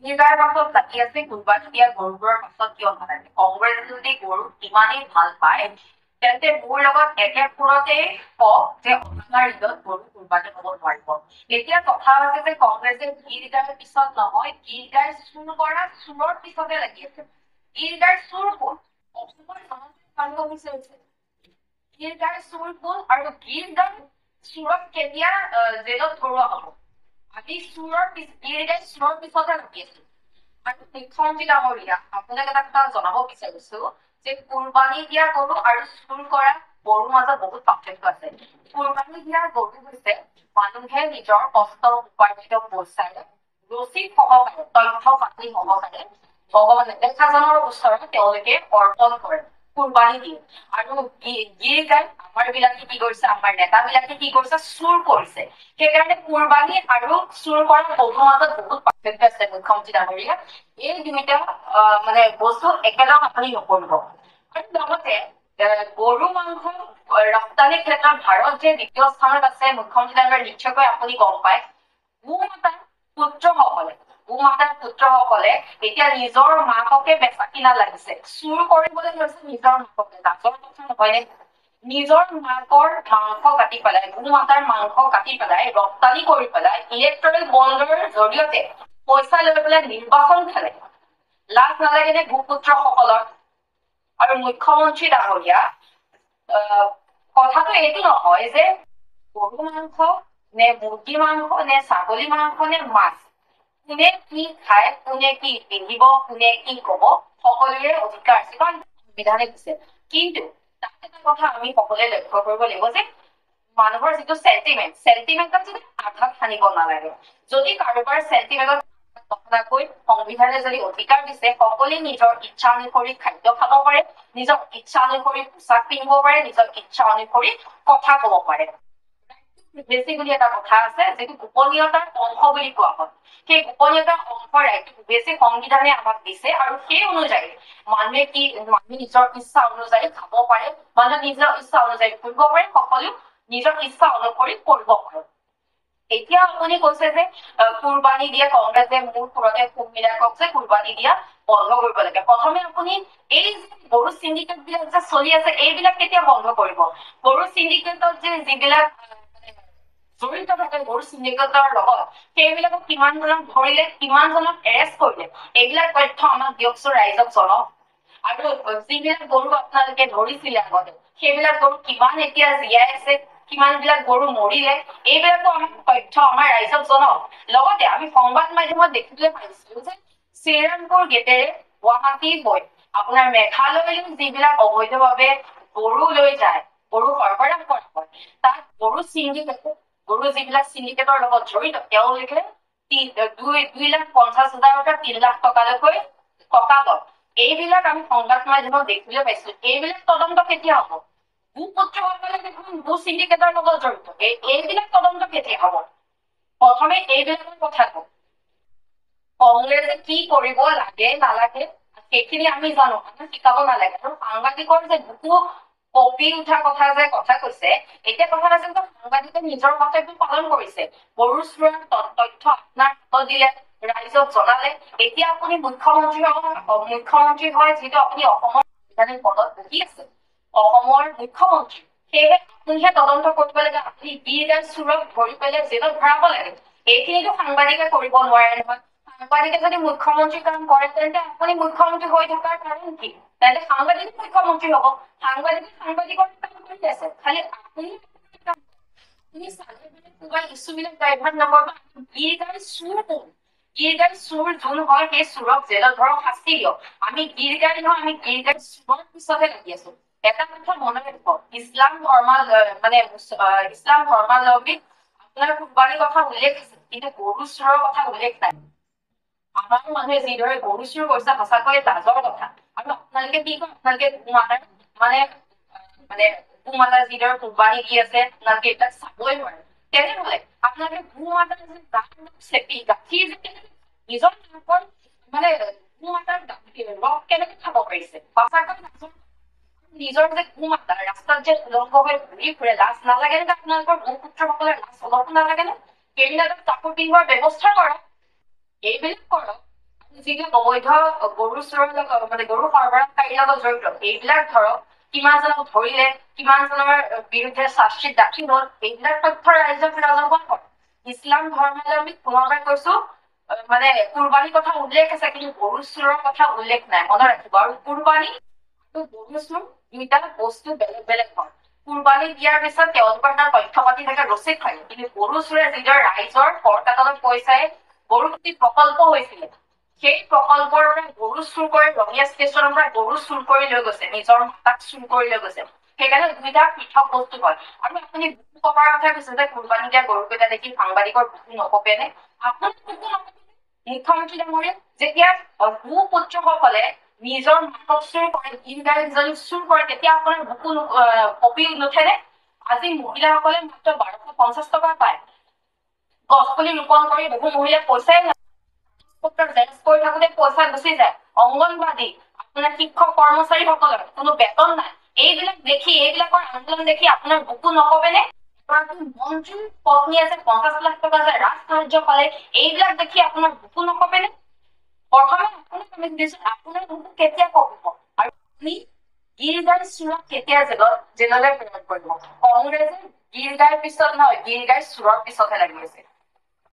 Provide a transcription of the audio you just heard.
গীৰ গাইৰ পাছত লাগি আছে কোৰবানী দিয়া গৰুবোৰৰ পাছত কিয় নালাগে। কংগ্ৰেছে যদি গৰুক ইমানেই ভাল পায় তেন্তে মোৰ লগত একে সুৰতে কওক যে অনাগত ঈদত গৰু কোৰবানী হব নোৱাৰিব। এতিয়া কথা হৈছে যে কংগ্ৰেছে গীৰ গাইৰ পিছত নহয়, গীৰ গাই চুৰ কৰা চোৰৰ পিছতে লাগি আছে। গীৰ গাইৰ চোৰ কোন? অসমৰ জনতাই জানিব বিচাৰিছে গীৰ গাইৰ চোৰ কোন আৰু গীৰ গাইৰ চোৰক কেতিয়া জেলত ভৰোৱা হব। আমি গীৰ গাইৰ চোৰৰ পিছতে লাগি আছো। আৰু মুখ্যমন্ত্ৰী ডাঙৰীয়া, আপোনাক এটা কথা জনাব বিচাৰিছো যে কুৰবানী দিয়া গৰু আৰু চুৰ কৰা গৰুৰ মাজত বহুত পাৰ্থক্য আছে। কুৰবানী দিয়া গৰু হৈছে মানুহে নিজৰ কষ্ট উপাৰ্জিত পইচাৰে ৰচিদ সহকাৰে তথ্য পাতি সহকাৰে ভগৱান নেদেখাজনৰ ওচৰত তেওঁলোকে অৰ্পণ কৰে, কুৰবানী দিয়ে। আৰু গীৰ গাই আমাৰ বিলাকে কি কৰিছে, আমাৰ নেতাবিলাকে কি কৰিছে, চুৰ কৰিছে। সেইকাৰণে কুৰবানী আৰু চুৰ কৰা গৰুৰ মাজত বহুত পাৰ্থক্য আছে মুখ্যমন্ত্ৰী ডাঙৰীয়া। এই দুইটা বস্তু একেলগ আপুনি নকৰিব। আৰু লগতে গৰু মাংস ৰপ্তানি ক্ষেত্ৰত ভাৰত যে দ্বিতীয় স্থানত আছে মুখ্যমন্ত্ৰী ডাঙৰীয়া নিশ্চয়কৈ আপুনি গম পায়। গোমাতাৰ পুত্ৰসকলে এতিয়া নিজৰ মাককে বেচা কিনা লাগিছে, চুৰ কৰিবলৈ লৈছে নিজৰ মাককে। লাজৰ কথা নহয়নে? নিজৰ মাকৰ মাংস কাটি পেলাই, গোমাতাৰ মাংস কাটি পেলাই ৰপ্তানি কৰি পেলাই ইলেক্ট্ৰনিক বণ্ডৰ জৰিয়তে পইচা লৈ পেলাই নিৰ্বাচন খেলে। লাজ নালাগে নে ভূপুত্ৰসকলৰ? আৰু মুখ্যমন্ত্ৰী ডাঙৰীয়া, কথাটো এইটো নহয় যে গৰু মাংস নে মুৰ্গী মাংস নে ছাগলী মাংস নে মাছ, কোনে কি খায়, কোনে কি পিন্ধিব, কোনে কি কব, সকলোৰে অধিকাৰ আছে, কাৰণ সংবিধানে দিছে। কিন্তু তাত এটা কথা আমি সকলোৱে লক্ষ্য কৰিব লাগিব যে মানুহৰ যিটো চেণ্টিমেণ্টত যদি আঘাত সানিব নালাগে। যদি কাৰোবাৰ চেণ্টিমেণ্টত নথকাকৈ সংবিধানে যদি অধিকাৰ দিছে সকলোৱে নিজৰ ইচ্ছা অনুসৰি খাদ্য খাব পাৰে, নিজৰ ইচ্ছা অনুসৰি পোছাক পিন্ধিব পাৰে, নিজৰ ইচ্ছা অনুসৰি কথা কব পাৰে। বেছি বুলি এটা কথা আছে যিটো গোপনীয়তাৰ অংশ বুলি কোৱা হয়। সেই গোপনীয়তাৰ অংশ বেছি সংবিধানে আমাক দিছে আৰু সেই অনুযায়ী মানুহে নিজৰ ইচ্ছা অনুযায়ী খাব পাৰে, মানুহে নিজৰ ইচ্ছা অনুযায়ী ফুৰিব পাৰে, সকলো নিজৰ ইচ্ছা অনুসৰি কৰিব পাৰে। এতিয়া আপুনি কৈছে যে কুৰবানী দিয়ে কংগ্ৰেছে মোৰ সুৰতে ফুল মিলাই কওক যে কুৰবানী দিয়া বন্ধ কৰিব লাগে। প্ৰথমে আপুনি এই যে গৰু চিণ্ডিকেট বিলাক যে চলি আছে এইবিলাক কেতিয়া বন্ধ কৰিব? গৰু চিণ্ডিকেটত যে যিবিলাক জড়িত থাকে গৰু চিণ্ডিকেটৰ লগত সেইবিলাকক কিমানজনক ধৰিলে, কিমানজনক এৰেষ্ট কৰিলে, এইবিলাক তথ্য আমাক দিয়কচোন, ৰাইজক জনাওক। আৰু যিবিলাক গৰু আপোনালোকে ধৰিছিলে আগতে সেইবিলাক গৰু কিমান এতিয়া জীয়াই আছে, কিমান বিলাক গৰু মৰিলে, এইবিলাকো আমাক তথ্য আমাৰ ৰাইজক জনাওক। লগতে আমি সংবাদ মাধ্যমত দেখিবলৈ পাইছিলো যে শ্ৰীৰামপুৰ গেটেৰে গুৱাহাটী হৈ আপোনাৰ মেঘালয়লৈ যিবিলাক অবৈধভাৱে গৰু লৈ যায়, গৰু সৰবৰাহ কৰা হয়, তাত গৰু যিবিলাক চিণ্ডিকেটৰ লগত জড়িত তেওঁলোকে 2,50,000 পৰা 3 লাখ টকালৈকৈ টকা লয়। এইবিলাক আমি সংবাদ মাধ্যমত দেখিবলৈ পাইছো। এইবিলাক তদন্ত কেতিয়া হব? ভূপুত্ৰসকলে দেখোন ভূ চিণ্ডিকেটৰ লগত জড়িত, এইবিলাক তদন্ত কেতিয়া হব? প্ৰথমে এইবিলাকৰ কথা কওঁ। কংগ্ৰেছে কি কৰিব লাগে নালাগে সেইখিনি আমি জানো, আমাক শিকাব নালাগে। আৰু সাংবাদিকৰ যে বুকু কপি উঠা কথা যে কথা কৈছে, এতিয়া কথা হৈছে যে সাংবাদিকে নিজৰ কৰ্তব্য পালন কৰিছে, গৰু চোৰৰ তথ্য আপোনাৰ হাতত দিলে, ৰাইজক জনালে। এতিয়া আপুনি মুখ্যমন্ত্ৰী হয় যিটো আপুনি অসমৰ সাংবিধানিক পদত বহি আছে, অসমৰ মুখ্যমন্ত্ৰী, সেয়েহে আপুনিহে তদন্ত কৰিব লাগে। আপুনি গীৰ গাইৰ চোৰক ধৰি পেলাই জেলত ভৰাব লাগে। এইখিনিতো সাংবাদিকে কৰিব নোৱাৰে নহয়। সাংবাদিকে যদি মুখ্যমন্ত্ৰী কাম কৰে তেন্তে আপুনি মুখ্যমন্ত্ৰী হৈ থকাৰ কাৰণ কি? তেন্তে সাংবাদিক মুখ্যমন্ত্ৰী হব। সাংবাদিকৰ কাম কৰি আছে, খালি আপুনি ইছ্যুবিলাক ডাইভাৰ্ট নকৰিব। গীৰ গাইৰ চোৰ কোন? গীৰ গাইৰ চোৰ যোন হয় সেই চোৰক জেলত ভৰাওক, শাস্তি দিয়ক। আমি গীৰ গাই নহয়, আমি গীৰ গাইৰ চোৰৰ পিছতহে লাগি আছো। এটা কথা মনত ৰাখিব, ইছলাম ধৰ্মাৱলম্বী আপোনাৰ কুৰবানীৰ কথা উল্লেখ আছে, কিন্তু গৰু চোৰৰ কথা উল্লেখ নাই। আমাৰ মানুহে যিদৰে গৰু চুৰ কৰিছে সঁচাকৈয়ে লাজৰ কথা। আৰু আপোনালোকে কি কয়, আপোনালোকে গোমাতাৰ যিদৰে কুৰবানী দি আছে আপোনালোকে এইবিলাক চাবই নোৱাৰে। তেনেহলে আপোনালোকে গোমাতাৰ যে চেপি গাখীৰ নিজৰ নাকৰ গোমাতাৰ ৰস কেনেকে খাব পাৰিছে? সঁচাকৈ লাজৰ। নিজৰ যে গোমাতা ৰাস্তাত যে উলংগ হৈ ঘূৰি ফুৰে, লাজ নালাগে নে? আপোনালোকৰ ভূপুত্ৰসকলে লাজ অলপো নালাগে নে? সেইবিলাকক কাপোৰ পিন্ধোৱাৰ ব্যৱস্থা কৰক, এইবিলাক কৰক। যিবিলাক অবৈধ গৰু চোৰৰ লগত মানে গৰু সৰবৰাহকাৰীৰ লগত জড়িত এইবিলাক ধৰক কিমানজনক ধৰিলে, কিমানজনৰ বিৰুদ্ধে চাৰ্জশ্বিট দাখিল হল, এইবিলাক তথ্য ৰাইজক ৰাজহুৱা কৰে। ইছলাম ধৰ্মাৱলম্বী পুনৰবাৰ কৈছো মানে কুৰবানীৰ কথা উল্লেখ আছে, কিন্তু গৰু চোৰৰ কথা উল্লেখ নাই, মনত ৰাখিব। আৰু কুৰবানী আৰু গৰু চোৰ দুইটা বস্তু বেলেগ বেলেগ হয়। কুৰবানী দিয়াৰ পিছত তেওঁলোকৰ এটা তথ্য পাতি থাকে, ৰচিদ থাকে, কিন্তু গৰু চোৰে যিদৰে ৰাইজৰ কৰকাতলৰ পইচাই গৰু খেতি প্ৰকল্প হৈছিলে, সেই প্ৰকল্পৰ পৰা গৰু চুৰ কৰি ৰঙিয়া ষ্টেচনৰ পৰা গৰু চুৰ কৰি লৈ গৈছে, নিজৰ মাতাক চুৰ কৰি লৈ গৈছে। সেইকাৰণে দুইটা পৃথক বস্তু হয়। আৰু আপুনি বুকু কপাৰ কথা কৈছে যে কুৰবানী দিয়া গৰুকেইটা দেখি সাংবাদিকৰ বুকু নকপেনে? আপোনাৰ বুকু নকপেনে? মুখ্যমন্ত্ৰী ডাঙৰীয়া যেতিয়া ভূপুত্ৰসকলে নিজৰ মাকক চুৰ কৰে, গীৰ গাই যদি চুৰ কৰে, তেতিয়া আপোনাৰ বুকু কপি নুঠেনে? আজি মহিলাসকলে মাত্ৰ 1250 টকা পায়, গছপুলি ৰোপণ কৰি বহু মহিলাই পইচাই জেৰেক্স কৰি থাকোতে পইচা গুচি যায়। অংগনবাদী, আপোনাৰ শিক্ষক কৰ্মচাৰীসকলৰ কোনো বেতন নাই। এইবিলাক দেখি, এইবিলাকৰ আন্দোলন দেখি আপোনাৰ বুকু নকপেনে? মন্ত্ৰীৰ পত্নী আছে, 50 লাখ টকা যে ৰাজসাহায্য পালে, এইবিলাক দেখি আপোনাৰ বুকু নকপেনে? প্ৰথমে আপোনাক আমি সুধিছো, আপোনাৰ বুকু কেতিয়া কপিব? আৰু আপুনি গীৰ গাই চোৰক কেতিয়া জেললৈ প্ৰেৰণ কৰিব? কংগ্ৰেছে গীৰ গাইৰ পিছত নহয়, গীৰ গাই চোৰৰ পিছতহে লাগি আছে।